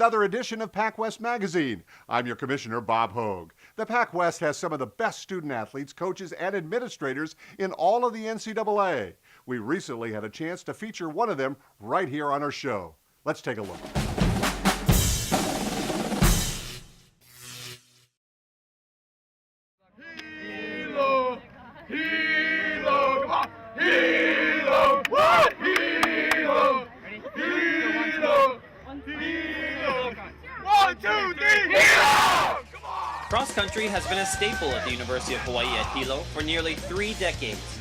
another edition of PacWest Magazine. I'm your commissioner, Bob Hogue. The PacWest has some of the best student athletes, coaches, and administrators in all of the NCAA. We recently had a chance to feature one of them right here on our show. Let's take a look. Hilo! Hilo! Come on! Hilo! What? Hilo! Hilo! Hilo! 1, 2, 3, Hilo! Come on! Cross country has been a staple at the University of Hawaii at Hilo for nearly 3 decades.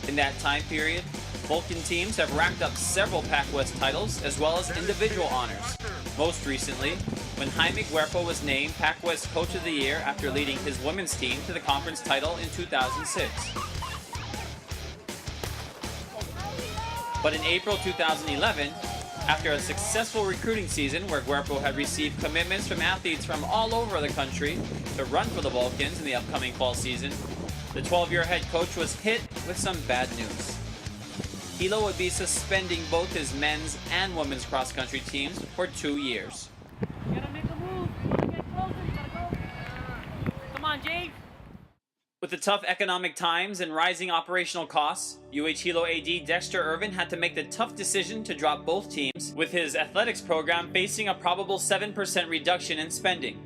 In that time period, Vulcan teams have racked up several PacWest titles as well as individual honors. Most recently, when Jaime Guerpo was named PacWest Coach of the Year after leading his women's team to the conference title in 2006. But in April 2011, after a successful recruiting season where Guerpo had received commitments from athletes from all over the country to run for the Vulcans in the upcoming fall season, the 12-year head coach was hit with some bad news. Hilo would be suspending both his men's and women's cross-country teams for 2 years. You gotta make a move. You gotta get closer. You gotta go. Come on, Jake. With the tough economic times and rising operational costs, UH-Hilo AD Dexter Irvin had to make the tough decision to drop both teams, with his athletics program facing a probable 7% reduction in spending.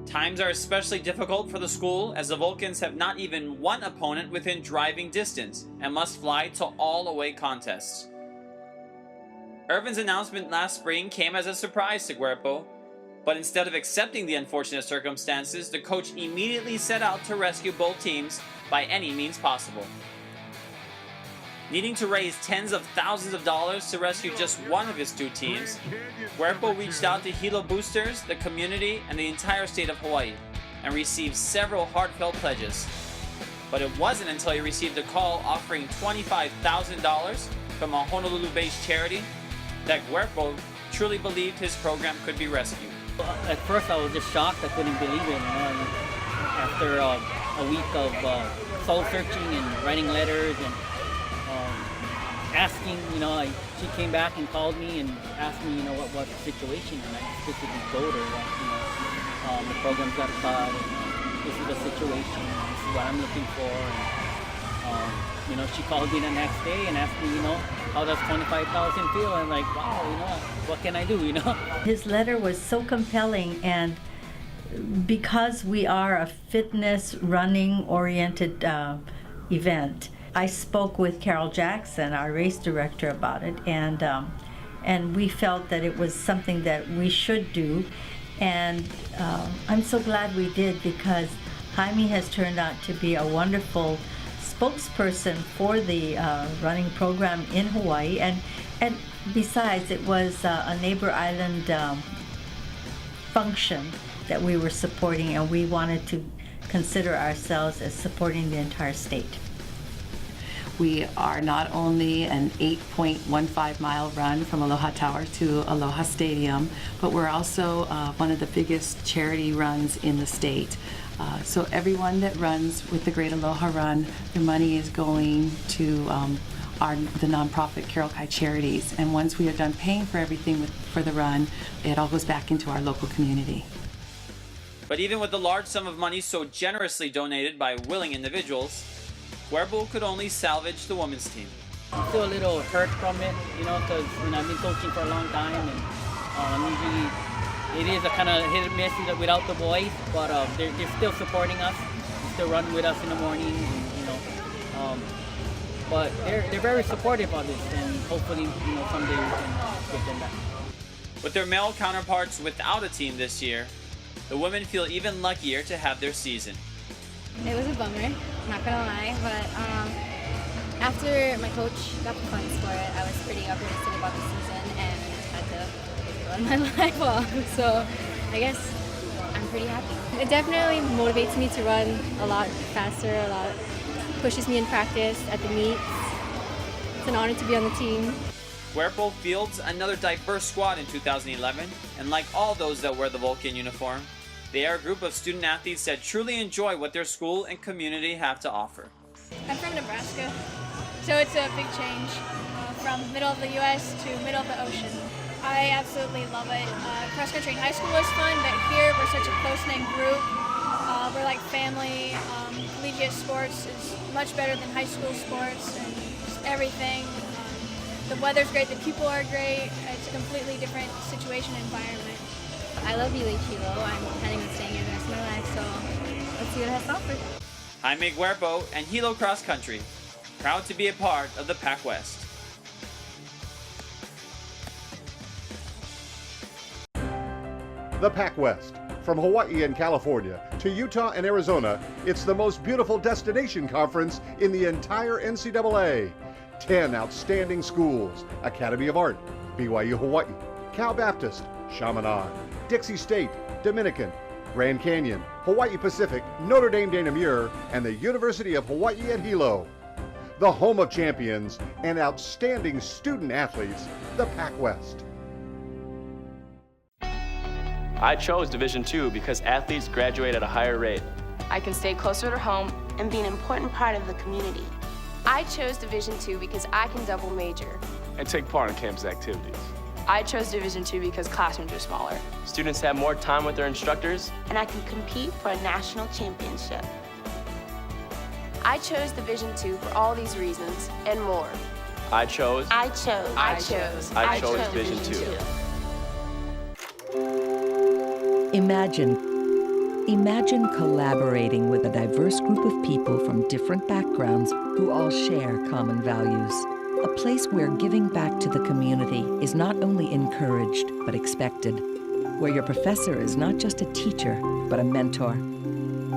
Times are especially difficult for the school as the Vulcans have not even one opponent within driving distance and must fly to all away contests. Irvin's announcement last spring came as a surprise to Guerpo, but instead of accepting the unfortunate circumstances, the coach immediately set out to rescue both teams by any means possible. Needing to raise tens of thousands of dollars to rescue just one of his 2 teams, Guerpo reached out to Hilo boosters, the community, and the entire state of Hawaii, and received several heartfelt pledges. But it wasn't until he received a call offering $25,000 from a Honolulu-based charity that Guerpo truly believed his program could be rescued. At first, I was just shocked. I couldn't believe it. After a week of soul searching and writing letters and asking, she came back and called me and asked me, what the situation, and I specifically told her that, the program's got cut, and this is the situation, and this is what I'm looking for, and, she called me the next day and asked me, how does 25,000 feel? And I'm like, wow, what can I do, His letter was so compelling, and because we are a fitness, running-oriented event, I spoke with Carol Jackson, our race director, about it, and we felt that it was something that we should do, and I'm so glad we did, because Jaime has turned out to be a wonderful spokesperson for the running program in Hawaii, and besides, it was a neighbor island function that we were supporting, and we wanted to consider ourselves as supporting the entire state. We are not only an 8.15 mile run from Aloha Tower to Aloha Stadium, but we're also one of the biggest charity runs in the state. So everyone that runs with the Great Aloha Run, their money is going to the nonprofit Carol Kai Charities. And once we are done paying for everything for the run, it all goes back into our local community. But even with the large sum of money so generously donated by willing individuals, Guerpo could only salvage the women's team. I'm still a little hurt from it, because I've been coaching for a long time, and usually it is a kind of hit and miss without the boys, but they're still supporting us, they still run with us in the mornings, and, but they're very supportive of this, and hopefully someday we can get them back. With their male counterparts without a team this year, the women feel even luckier to have their season. It was a bummer, not gonna lie, but after my coach got the funds for it, I was pretty optimistic about the season and had to run my life off. So I guess I'm pretty happy. It definitely motivates me to run a lot faster, pushes me in practice at the meets. It's an honor to be on the team. Guerpo fields another diverse squad in 2011, and like all those that wear the Vulcan uniform, they are a group of student athletes that truly enjoy what their school and community have to offer. I'm from Nebraska, so it's a big change from middle of the U.S. to middle of the ocean. I absolutely love it. Cross country in high school was fun, but here we're such a close-knit group. We're like family. Collegiate sports is much better than high school sports and just everything. The weather's great, the people are great. It's a completely different situation and environment. I love UH-Hilo. I'm planning on staying here the rest of my life, so let's see what it has to offer. Jaime Guerpo and Hilo Cross Country, proud to be a part of the PacWest. The PacWest. From Hawaii and California to Utah and Arizona, it's the most beautiful destination conference in the entire NCAA. 10 outstanding schools: Academy of Art, BYU-Hawai'i, Cal Baptist, Chaminade, Dixie State, Dominican, Grand Canyon, Hawaii Pacific, Notre Dame de Namur, and the University of Hawaii at Hilo. The home of champions and outstanding student athletes, the PacWest. I chose Division II because athletes graduate at a higher rate. I can stay closer to home and be an important part of the community. I chose Division II because I can double major. And take part in campus activities. I chose Division II because classrooms are smaller. Students have more time with their instructors. And I can compete for a national championship. I chose Division II for all these reasons and more. I chose Division II. Imagine collaborating with a diverse group of people from different backgrounds who all share common values. A place where giving back to the community is not only encouraged, but expected. Where your professor is not just a teacher, but a mentor.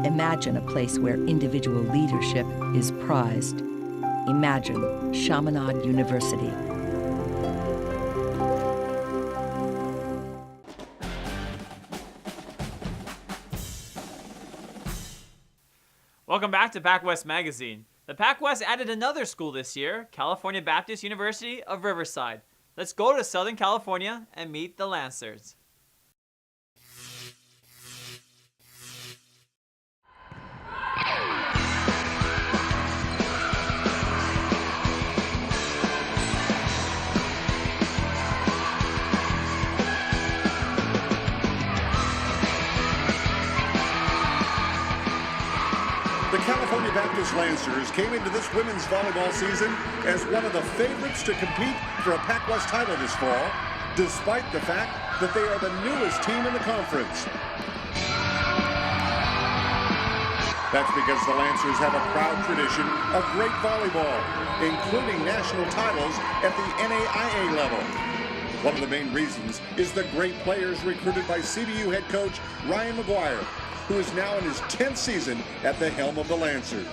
Imagine a place where individual leadership is prized. Imagine Chaminade University. Welcome back to PacWest Magazine. The PacWest added another school this year, California Baptist University of Riverside. Let's go to Southern California and meet the Lancers. The California Baptist Lancers came into this women's volleyball season as one of the favorites to compete for a PacWest title this fall, despite the fact that they are the newest team in the conference. That's because the Lancers have a proud tradition of great volleyball, including national titles at the NAIA level. One of the main reasons is the great players recruited by CBU head coach Ryan McGuire, who is now in his 10th season at the helm of the Lancers.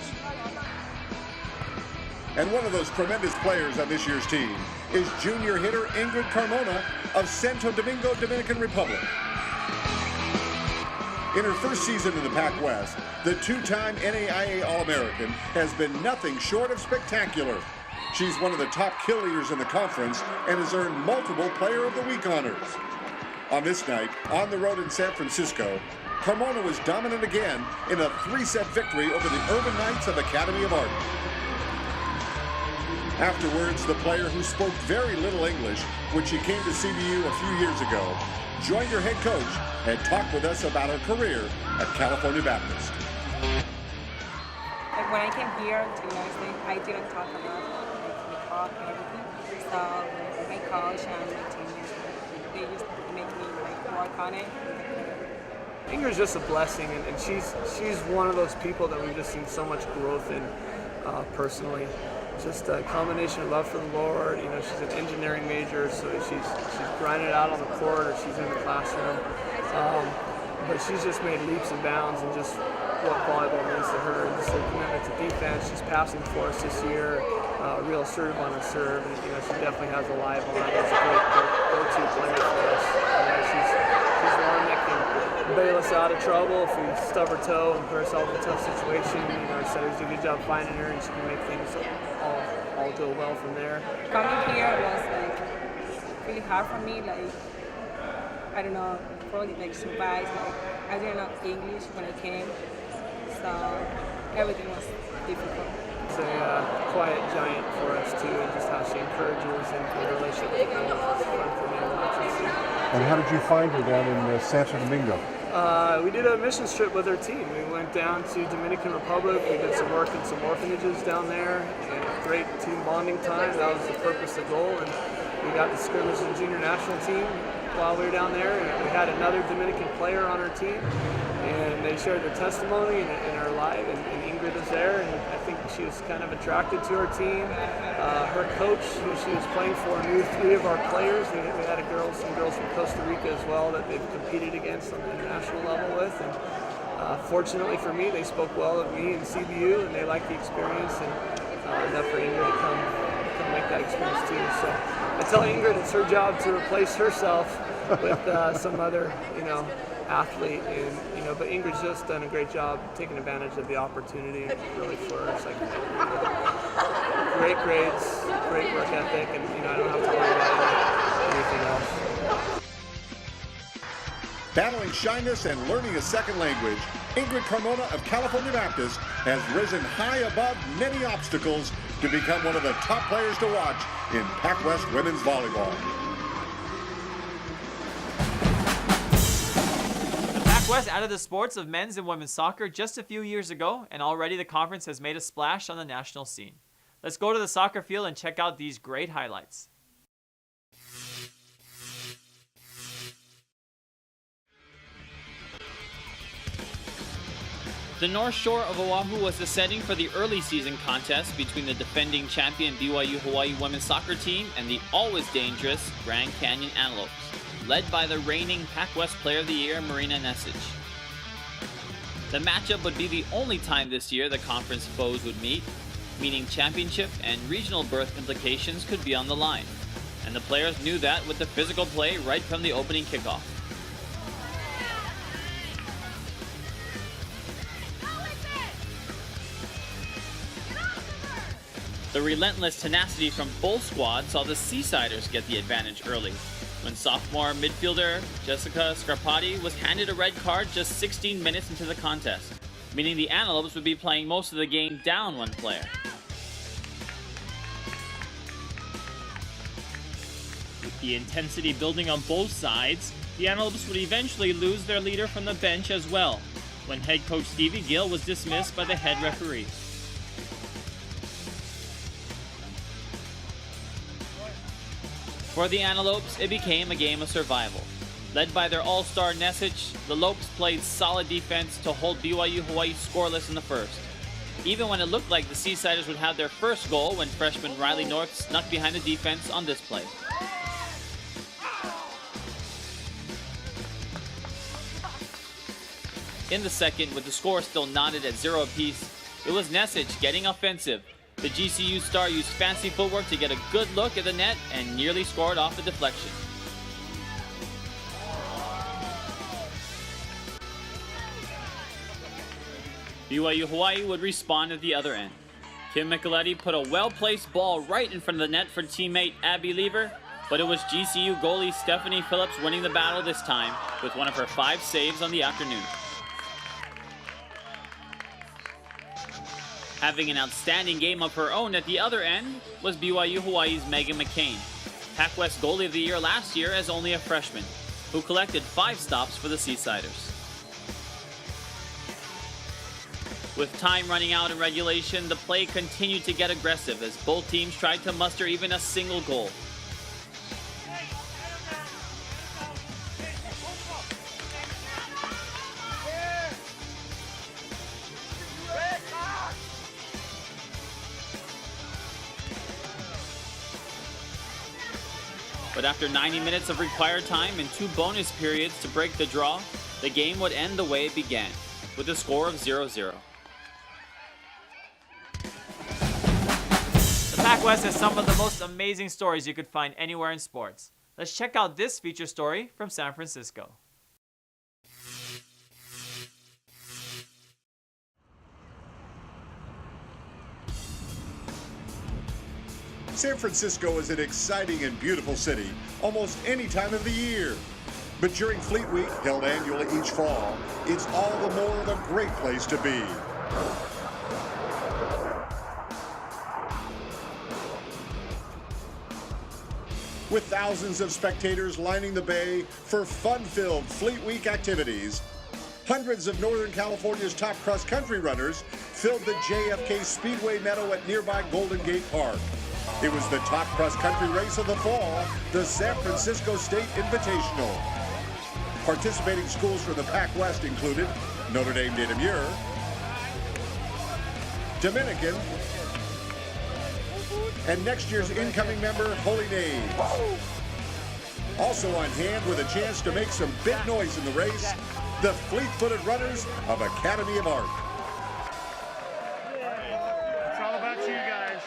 And one of those tremendous players on this year's team is junior hitter Ingrid Carmona of Santo Domingo, Dominican Republic. In her first season in the PacWest, the two-time NAIA All-American has been nothing short of spectacular. She's one of the top kill leaders in the conference and has earned multiple Player of the Week honors. On this night, on the road in San Francisco, Carmona was dominant again in a 3-set victory over the Urban Knights of Academy of Art. Afterwards, the player who spoke very little English when she came to CBU a few years ago joined her head coach and talked with us about her career at California Baptist. Like when I came here to the United States, I didn't talk about the talk and everything. So my coach and my teammates, they just make me like work on it. Ingrid's just a blessing, and she's one of those people that we've just seen so much growth in personally. Just a combination of love for the Lord. You know, she's an engineering major, so she's grinding it out on the court or she's in the classroom. But she's just made leaps and bounds in just what volleyball means to her, and just her commitment to defense. She's passing for us this year, real assertive on her serve, and you know, she definitely has a live arm. That's a great go-to player for us. She's the one that can bail us out of trouble if we stub her toe and put ourselves in a tough situation. You know, our setters do a good job finding her, and she can make things all go well from there. Coming here was like really hard for me. Like I don't know, probably like surprised. Like I didn't know English when I came, so everything was difficult. she's a quiet giant for us too, and just how she encourages and the relationship with the girls is fun for me to watch and see. And how did you find her down in Santo Domingo? We did a mission trip with our team. We went down to Dominican Republic. We did some work in some orphanages down there. And great team bonding time. That was the purpose, the goal. And we got to scrimmage the junior national team while we were down there. And we had another Dominican player on our team. And they shared their testimony in our live. And Ingrid was there. And I think she was kind of attracted to our team. Her coach, who she was playing for, knew 3 of our players. We had some girls from Costa Rica as well that they've competed against on the international level with. And fortunately for me, they spoke well of me and CBU, and they liked the experience, and enough for Ingrid to come make that experience too. So I tell Ingrid it's her job to replace herself with some other, athlete, and but Ingrid's just done a great job taking advantage of the opportunity and really flourished. Like, great grades, great work ethic, and I don't have to worry about anything else. Battling shyness and learning a second language, Ingrid Carmona of California Baptist has risen high above many obstacles to become one of the top players to watch in PacWest women's volleyball. PacWest added the sports of men's and women's soccer just a few years ago, and already the conference has made a splash on the national scene. Let's go to the soccer field and check out these great highlights. The North Shore of Oahu was the setting for the early season contest between the defending champion BYU-Hawai'i women's soccer team and the always dangerous Grand Canyon Antelopes, led by the reigning PacWest Player of the Year, Marina Nesic. The matchup would be the only time this year the conference foes would meet, meaning championship and regional berth implications could be on the line, and the players knew that with the physical play right from the opening kickoff. The relentless tenacity from both squads saw the Seasiders get the advantage early, when sophomore midfielder Jessica Scarpati was handed a red card just 16 minutes into the contest, meaning the Antelopes would be playing most of the game down one player. With the intensity building on both sides, the Antelopes would eventually lose their leader from the bench as well, when head coach Stevie Gill was dismissed by the head referee. For the Antelopes, it became a game of survival. Led by their all-star Nesic, the Lopes played solid defense to hold BYU-Hawaii scoreless in the first, even when it looked like the Seasiders would have their first goal when freshman Riley North snuck behind the defense on this play. In the second, with the score still knotted at 0 apiece, it was Nesic getting offensive. The GCU star used fancy footwork to get a good look at the net and nearly scored off a deflection. BYU-Hawaii would respond at the other end. Kim Micheletti put a well-placed ball right in front of the net for teammate Abby Lever, but it was GCU goalie Stephanie Phillips winning the battle this time with one of her 5 saves on the afternoon. Having an outstanding game of her own at the other end was BYU-Hawaii's Megan McCain, PacWest Goalie of the Year last year as only a freshman, who collected 5 stops for the Seasiders. With time running out in regulation, the play continued to get aggressive as both teams tried to muster even a single goal. But after 90 minutes of required time and 2 bonus periods to break the draw, the game would end the way it began, with a score of 0-0. The PacWest has some of the most amazing stories you could find anywhere in sports. Let's check out this feature story from San Francisco. San Francisco is an exciting and beautiful city almost any time of the year. But during Fleet Week, held annually each fall, it's all the more of a great place to be. With thousands of spectators lining the bay for fun-filled Fleet Week activities, hundreds of Northern California's top cross-country runners filled the JFK Speedway Meadow at nearby Golden Gate Park. It was the top cross-country race of the fall, the San Francisco State Invitational. Participating schools from the PacWest included Notre Dame de Namur, Dominican, and next year's incoming member, Holy Name. Also on hand with a chance to make some big noise in the race, the fleet-footed runners of Academy of Art. It's all about you guys.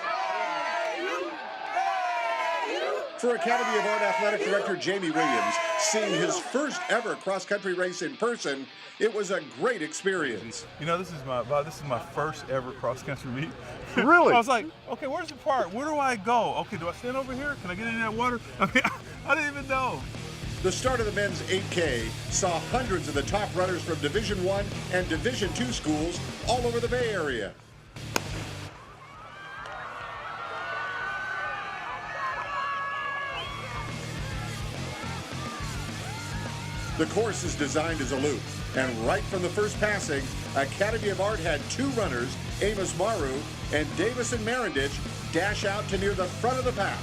For Academy of Art Athletic Director Jamie Williams, seeing his first ever cross-country race in person, it was a great experience. You know, this is my first ever cross-country meet. Really? I was like, okay, where's the park? Where do I go? Okay, do I stand over here? Can I get in that water? I mean, I didn't even know. The start of the men's 8K saw hundreds of the top runners from Division I and Division II schools all over the Bay Area. The course is designed as a loop, and right from the first passing, Academy of Art had two runners, Amos Maru and Davison Marindich, dash out to near the front of the pack.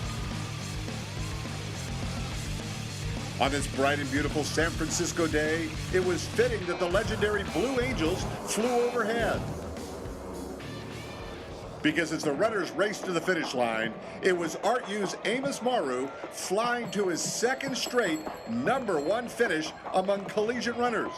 On this bright and beautiful San Francisco day, it was fitting that the legendary Blue Angels flew overhead. Because as the runners raced to the finish line, it was Art U's Amos Maru flying to his second straight #1 finish among collegiate runners.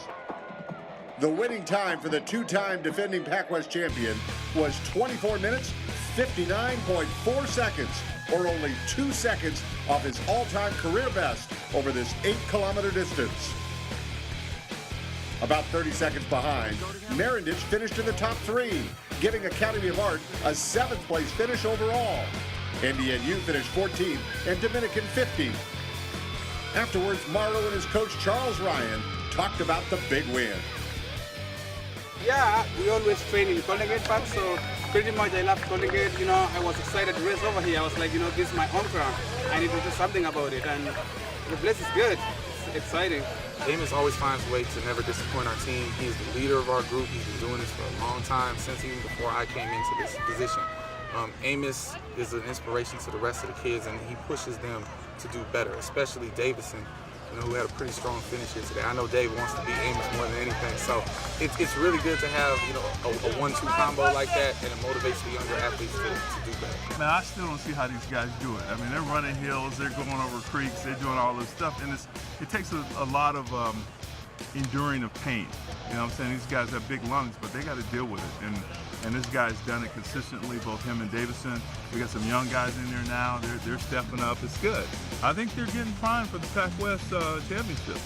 The winning time for the two-time defending PacWest champion was 24 minutes, 59.4 seconds, or only 2 seconds off his all-time career best over this 8-kilometer distance. About 30 seconds behind, Marindich finished in the top 3, giving Academy of Art a 7th place finish overall. NDNU finished 14th and Dominican 15th. Afterwards, Maru and his coach Charles Ryan talked about the big win. Yeah, we always train in Golden Gate Park, so pretty much I love Golden Gate. You know, I was excited to race over here. I was like, you know, this is my home ground. I need to do something about it, and the place is good. It's exciting. Amos always finds a way to never disappoint our team. He's the leader of our group. He's been doing this for a long time, since even before I came into this position. Amos is an inspiration to the rest of the kids, and he pushes them to do better, especially Davison, you know, who had a pretty strong finish here today. I know Dave wants to beat Amos more than anything, so it's really good to have, you know, a 1-2 combo like that, and it motivates the younger athletes to do better. Man, I still don't see how these guys do it. I mean, they're running hills, they're going over creeks, they're doing all this stuff, and it takes a lot of enduring of pain. You know what I'm saying? These guys have big lungs, but they got to deal with it. And this guy's done it consistently, both him and Davison. We got some young guys in there now. They're stepping up. It's good. I think they're getting primed for the PacWest championship.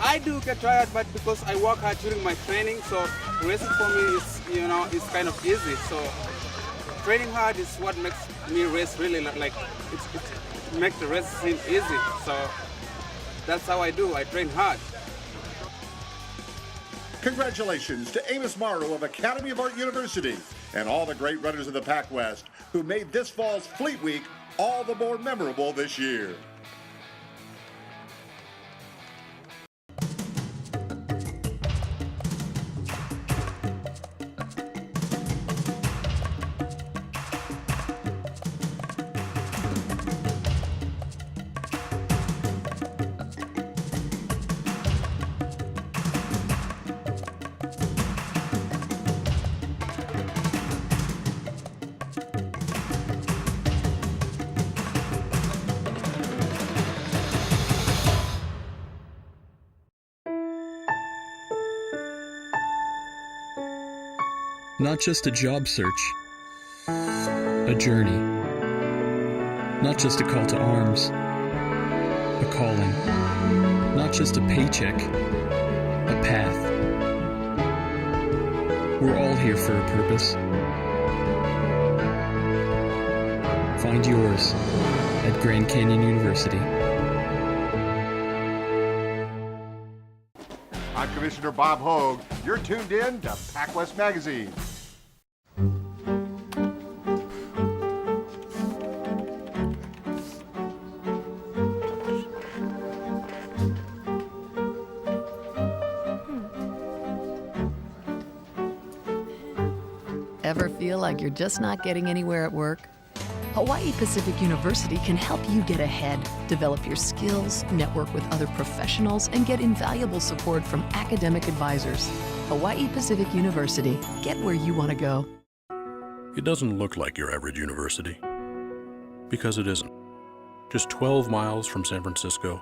I do get tired, but because I work hard during my training, so racing for me is, you know, is kind of easy. So training hard is what makes me race really like it makes the race seem easy. So that's how I do. I train hard. Congratulations to Amos Maru of Academy of Art University and all the great runners of the PacWest who made this fall's Fleet Week all the more memorable this year. Not just a job search, a journey. Not just a call to arms, a calling. Not just a paycheck, a path. We're all here for a purpose. Find yours at Grand Canyon University. I'm Commissioner Bob Hogue. You're tuned in to PacWest Magazine. Ever feel like you're just not getting anywhere at work? Hawaii Pacific University can help you get ahead, develop your skills, network with other professionals, and get invaluable support from academic advisors. Hawaii Pacific University. Get where you want to go. It doesn't look like your average university, because it isn't. Just 12 miles from San Francisco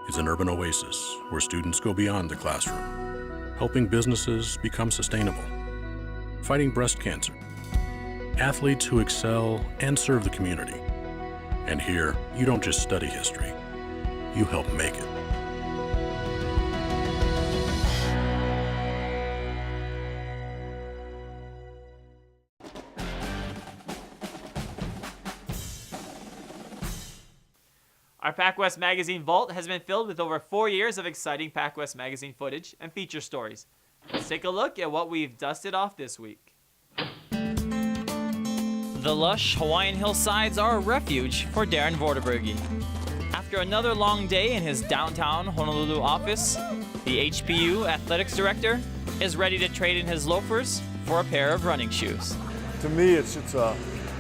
is an urban oasis where students go beyond the classroom, helping businesses become sustainable, fighting breast cancer, athletes who excel and serve the community. And here, you don't just study history, you help make it. Our PacWest Magazine Vault has been filled with over 4 years of exciting PacWest Magazine footage and feature stories. Let's take a look at what we've dusted off this week. The lush Hawaiian hillsides are a refuge for Darren Vorderbruegge. After another long day in his downtown Honolulu office, the HPU athletics director is ready to trade in his loafers for a pair of running shoes. To me, it's a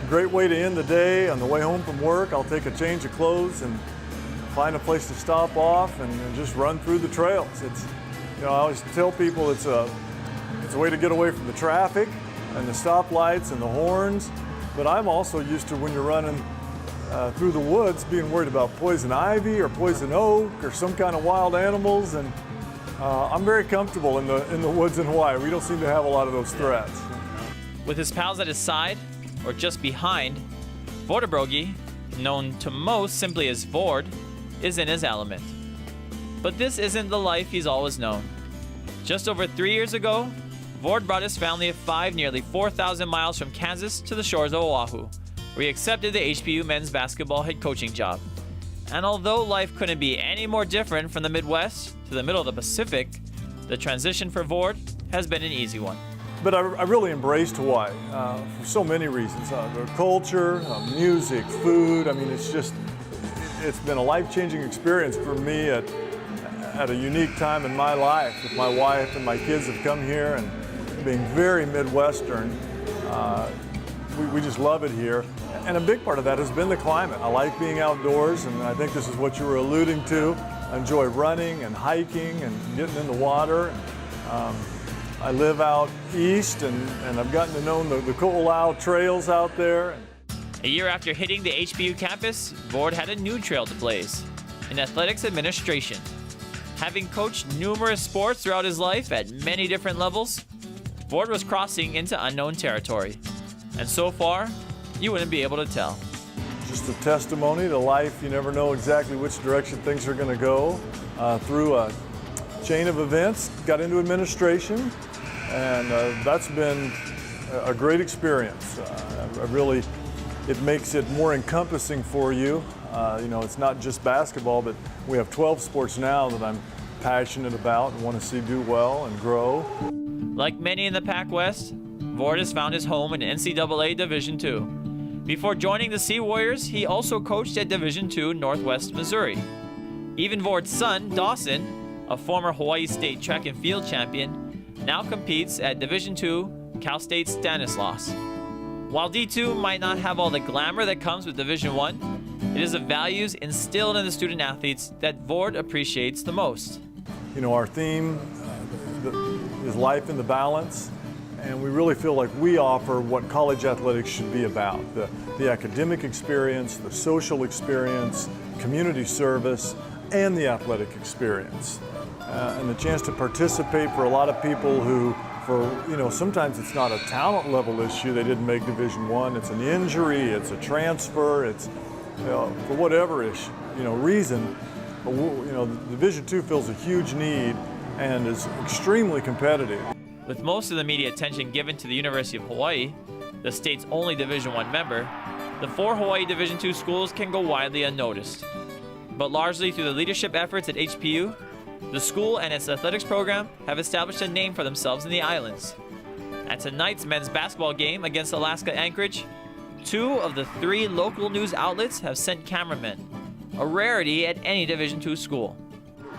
great way to end the day. On the way home from work, I'll take a change of clothes and find a place to stop off and just run through the trails. I always tell people it's a way to get away from the traffic and the stoplights and the horns. But I'm also used to, when you're running through the woods, being worried about poison ivy or poison oak or some kind of wild animals. And I'm very comfortable in the woods in Hawaii. We don't seem to have a lot of those threats. With his pals at his side, or just behind, Vorderbruegge, known to most simply as Vord, is in his element. But this isn't the life he's always known. Just over 3 years ago, Vord brought his family of 5 nearly 4,000 miles from Kansas to the shores of Oahu, where he accepted the HPU men's basketball head coaching job. And although life couldn't be any more different from the Midwest to the middle of the Pacific, the transition for Vord has been an easy one. But I really embraced Hawaii for so many reasons. The culture, music, food. I mean, it's been a life-changing experience for me at a unique time in my life. With my wife and my kids have come here, and being very Midwestern, we just love it here. And a big part of that has been the climate. I like being outdoors, and I think this is what you were alluding to. I enjoy running and hiking and getting in the water. I live out east, and I've gotten to know the Ko'olau trails out there. A year after hitting the HPU campus, Vord had a new trail to blaze, in athletics administration. Having coached numerous sports throughout his life at many different levels, Vord was crossing into unknown territory. And so far, you wouldn't be able to tell. Just a testimony to life. You never know exactly which direction things are going to go. Through a chain of events, got into administration, and that's been a great experience. It makes it more encompassing for you. It's not just basketball, but we have 12 sports now that I'm passionate about and want to see do well and grow. Like many in the PacWest, Vord has found his home in NCAA Division II. Before joining the Sea Warriors, he also coached at Division II Northwest Missouri. Even Vord's son, Dawson, a former Hawaii State track and field champion, now competes at Division II Cal State Stanislaus. While D2 might not have all the glamour that comes with Division I, it is the values instilled in the student athletes that Vord appreciates the most. Our theme is life in the balance, and we really feel like we offer what college athletics should be about. The academic experience, the social experience, community service, and the athletic experience. And the chance to participate for a lot of people who, sometimes it's not a talent level issue. They didn't make Division I. It's an injury, it's a transfer, it's for whatever reason. Division II fills a huge need and is extremely competitive. With most of the media attention given to the University of Hawaii, the state's only Division I member, the 4 Hawaii Division II schools can go widely unnoticed. But largely through the leadership efforts at HPU, the school and its athletics program have established a name for themselves in the islands. At tonight's men's basketball game against Alaska Anchorage, 2 of the 3 local news outlets have sent cameramen, a rarity at any Division II school.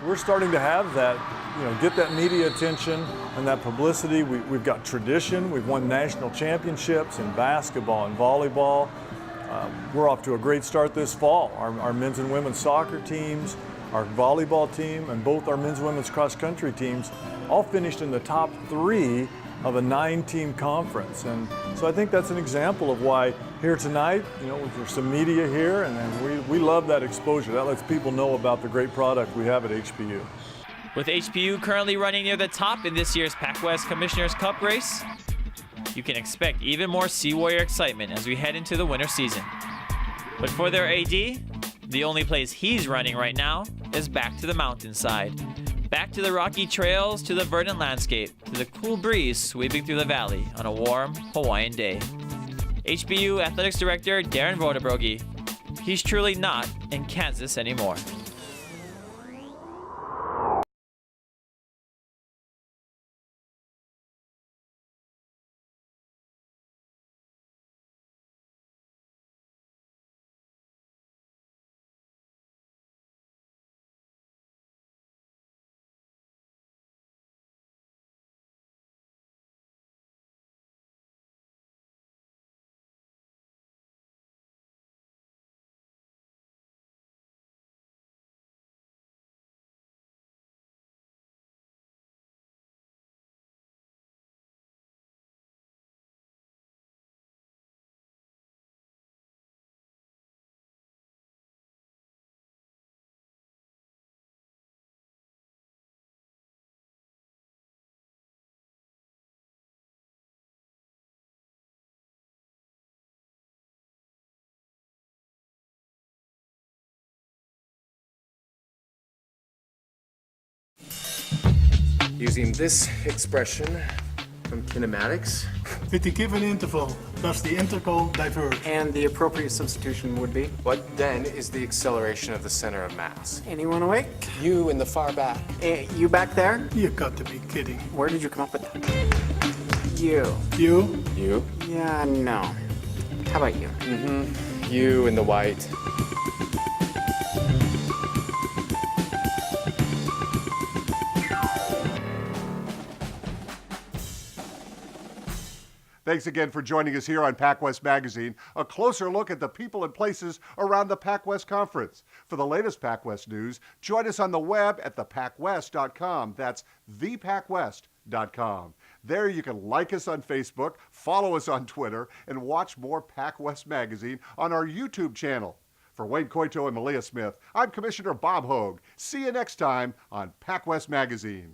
We're starting to have that get that media attention and that publicity. We've got tradition. We've won national championships in basketball and volleyball. We're off to a great start this fall. Our men's and women's soccer teams, our volleyball team, and both our men's and women's cross country teams all finished in the top 3 of a 9-team conference. And so I think that's an example of why here tonight, there's some media here, and we love that exposure. That lets people know about the great product we have at HPU. With HPU currently running near the top in this year's PacWest Commissioner's Cup race, you can expect even more Sea Warrior excitement as we head into the winter season. But for their AD, the only place he's running right now is back to the mountainside. Back to the rocky trails, to the verdant landscape, to the cool breeze sweeping through the valley on a warm Hawaiian day. HBU Athletics Director Darren Vorderbruegge. He's truly not in Kansas anymore. Using this expression from kinematics. With the given interval, does the integral diverge? And the appropriate substitution would be? What then is the acceleration of the center of mass? Anyone awake? You in the far back. You back there? You got to be kidding. Where did you come up with that? You. You? You? Yeah, no. How about you? Mm-hmm. You in the white. Thanks again for joining us here on PacWest Magazine, a closer look at the people and places around the PacWest Conference. For the latest PacWest news, join us on the web at thepacwest.com. That's thepacwest.com. There you can like us on Facebook, follow us on Twitter, and watch more PacWest Magazine on our YouTube channel. For Wayne Coito and Malia Smith, I'm Commissioner Bob Hogue. See you next time on PacWest Magazine.